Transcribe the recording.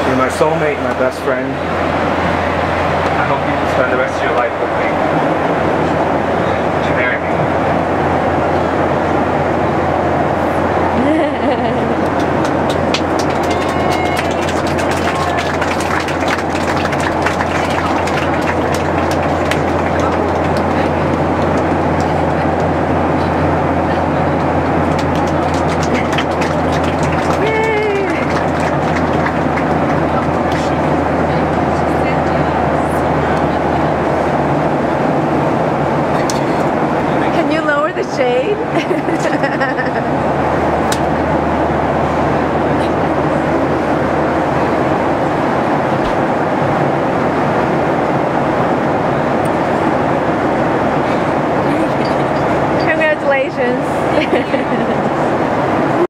You're my soulmate, my best friend. I hope you can spend the rest of your life with me. Would you marry me? Can you lower the shade? Congratulations.